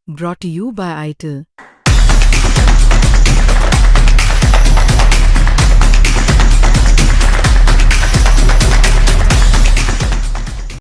Brought to you by ITIL.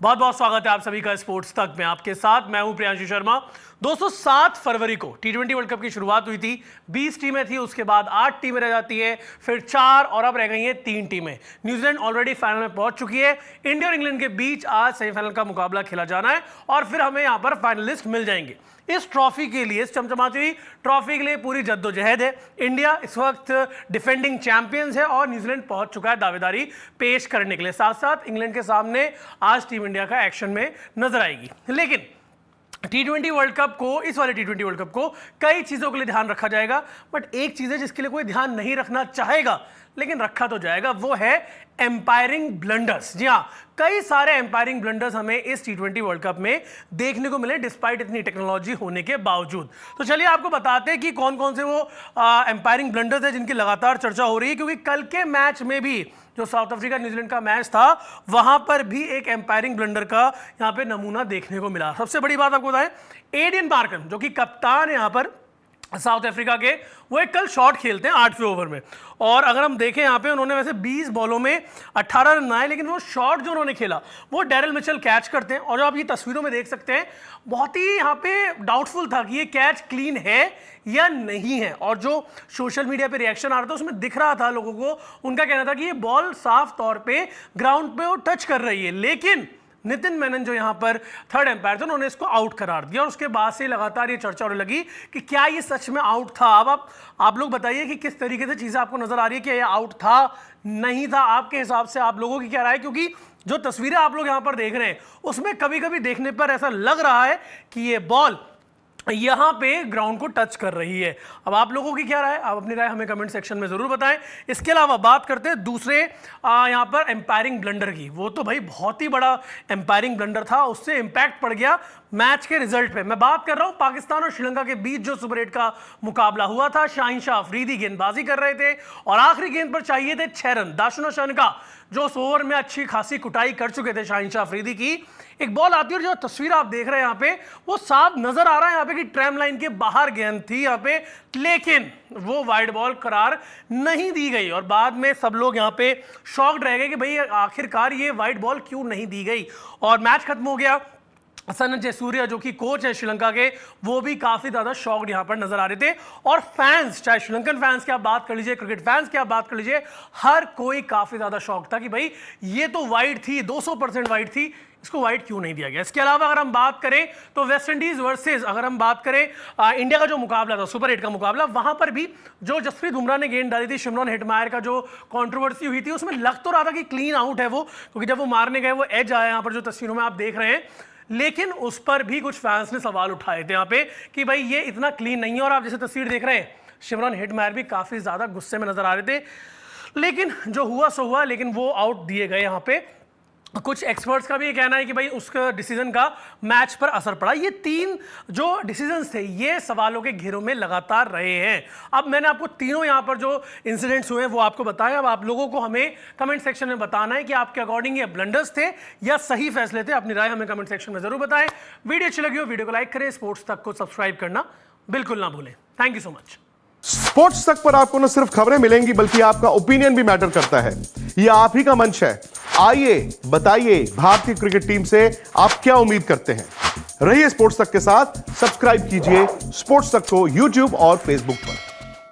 बहुत बहुत स्वागत है आप सभी का स्पोर्ट्स तक में। आपके साथ मैं हूं प्रियांशु शर्मा। दोस्तों 7 फरवरी को टी20 वर्ल्ड कप की शुरुआत हुई थी। 20 टीमें थी, उसके बाद 8 टीमें रह जाती है, फिर 4 और अब रह गई हैं 3 टीमें। न्यूजीलैंड ऑलरेडी फाइनल में पहुंच चुकी है। इंडिया और इंग्लैंड के बीच आज सेमीफाइनल का मुकाबला खेला जाना है और फिर हमें यहां पर फाइनलिस्ट मिल जाएंगे। इस ट्रॉफी के लिए, इस चमचमाती हुई ट्रॉफी के लिए पूरी जद्दोजहद है। इंडिया इस वक्त डिफेंडिंग चैंपियंस है और न्यूजीलैंड पहुंच चुका है दावेदारी पेश करने के लिए। साथ साथ इंग्लैंड के सामने आज टीम इंडिया का एक्शन में नजर आएगी। लेकिन टी20 वर्ल्ड कप को, इस वाले टी20 वर्ल्ड कप को कई चीज़ों के लिए ध्यान रखा जाएगा, बट एक चीज़ है जिसके लिए कोई ध्यान नहीं रखना चाहेगा लेकिन रखा तो जाएगा, वो है एम्पायरिंग ब्लंडर्स। जी हाँ, कई सारे एम्पायरिंग ब्लंडर्स हमें इस टी20 वर्ल्ड कप में देखने को मिले डिस्पाइट इतनी टेक्नोलॉजी होने के बावजूद। तो चलिए आपको बताते हैं कि कौन कौन से वो एम्पायरिंग ब्लंडर्स हैं जिनकी लगातार चर्चा हो रही है, क्योंकि कल के मैच में भी जो साउथ अफ्रीका न्यूजीलैंड का मैच था वहां पर भी एक एम्पायरिंग ब्लंडर का यहां पे नमूना देखने को मिला। सबसे बड़ी बात आपको बताएं, एडियन मार्कन जो कि कप्तान है यहां पर साउथ अफ्रीका के, वो एक कल शॉट खेलते हैं 8वें ओवर में, और अगर हम देखें यहाँ पे उन्होंने वैसे 20 बॉलों में 18 रन बनाए, लेकिन वो शॉट जो उन्होंने खेला वो डैरिल मिचेल कैच करते हैं। और जो आप ये तस्वीरों में देख सकते हैं, बहुत ही यहाँ पे डाउटफुल था कि ये कैच क्लीन है या नहीं है, और जो सोशल मीडिया पे रिएक्शन आ रहा था उसमें दिख रहा था लोगों को, उनका कहना था कि ये बॉल साफ तौर पे ग्राउंड पे वो टच कर रही है। लेकिन नितिन मेनन जो यहां पर थर्ड एम्पायर थे, उन्होंने इसको आउट करार दिया और उसके बाद से लगातार ये चर्चा होने लगी कि क्या ये सच में आउट था। अब आप लोग बताइए कि किस तरीके से चीजें आपको नजर आ रही है कि ये आउट था नहीं था, आपके हिसाब से आप लोगों की क्या राय है? क्योंकि जो तस्वीरें आप लोग यहां पर देख रहे हैं उसमें कभी कभी देखने पर ऐसा लग रहा है कि ये बॉल यहां पे ग्राउंड को टच कर रही है। अब आप लोगों की क्या राय, आप अपनी राय हमें कमेंट सेक्शन में जरूर बताएं। इसके अलावा बात करते हैं दूसरे यहां पर एम्पायरिंग ब्लंडर की। वो तो भाई बहुत ही बड़ा एम्पायरिंग ब्लंडर था, उससे इंपैक्ट पड़ गया मैच के रिजल्ट पे। मैं बात कर रहा हूं पाकिस्तान और श्रीलंका के बीच जो सुपर 8 का मुकाबला हुआ था। शाहीन शाह अफरीदी गेंदबाजी कर रहे थे और आखिरी गेंद पर चाहिए थे 6 रन। दाशुन का जो उस ओवर में अच्छी खासी कुटाई कर चुके थे शाहीन शाह अफरीदी की, एक बॉल आती है और जो तस्वीर आप देख रहे हैं यहाँ पे वो साफ नजर आ रहा है यहाँ पे कि ट्रैम लाइन के बाहर गेंद थी यहाँ पे, लेकिन वो वाइड बॉल करार नहीं दी गई। और बाद में सब लोग यहाँ पे शॉक्ड रह गए कि भाई आखिरकार ये वाइड बॉल क्यों नहीं दी गई, और मैच खत्म हो गया। सनत जयसूर्या जो कि कोच है श्रीलंका के, वो भी काफी ज्यादा शॉक्ड यहां पर नजर आ रहे थे। और फैंस, चाहे श्रीलंकन फैंस की आप बात कर लीजिए, क्रिकेट फैंस की आप बात कर लीजिए, हर कोई काफी ज्यादा शॉक था कि भाई ये तो वाइड थी, 200% वाइड थी, इसको वाइड क्यों नहीं दिया गया। इसके अलावा अगर हम बात करें तो वेस्ट इंडीज वर्सेस, अगर हम बात करें इंडिया का जो मुकाबला था सुपर 8 का मुकाबला, वहां पर भी जो जसप्रीत बुमराह ने गेंद डाली थी, शिमरॉन हेटमायर का जो कंट्रोवर्सी हुई थी, उसमें लग तो रहा था कि क्लीन आउट है वो, क्योंकि जब वो मारने गए वो एज आया, यहां पर जो तस्वीरों में आप देख रहे हैं, लेकिन उस पर भी कुछ फैंस ने सवाल उठाए थे यहाँ पे कि भाई ये इतना क्लीन नहीं है। और आप जैसे तस्वीर देख रहे हैं, शिमरॉन हेटमायर भी काफी ज्यादा गुस्से में नजर आ रहे थे, लेकिन जो हुआ सो हुआ, लेकिन वो आउट दिए गए। यहाँ पे कुछ एक्सपर्ट्स का भी ये कहना है कि भाई उसका डिसीजन का मैच पर असर पड़ा। ये 3 जो डिसीजंस थे ये सवालों के घेरों में लगातार रहे हैं। अब मैंने आपको तीनों यहाँ पर जो इंसिडेंट्स हुए हैं वो आपको बताया। अब आप लोगों को हमें कमेंट सेक्शन में बताना है कि आपके अकॉर्डिंग ये ब्लंडर्स थे या सही फैसले थे। अपनी राय हमें कमेंट सेक्शन में जरूर बताएं। वीडियो अच्छी लगी हो वीडियो को लाइक करें, स्पोर्ट्स तक को सब्सक्राइब करना बिल्कुल ना भूलें। Thank you so much. Sports तक पर आपको न सिर्फ खबरें मिलेंगी बल्कि आपका ओपिनियन भी मैटर करता है। यह आप ही का मंच है। आइए बताइए, भारतीय क्रिकेट टीम से आप क्या उम्मीद करते हैं। रहिए स्पोर्ट्स तक के साथ, सब्सक्राइब कीजिए स्पोर्ट्स तक को यूट्यूब और फेसबुक पर।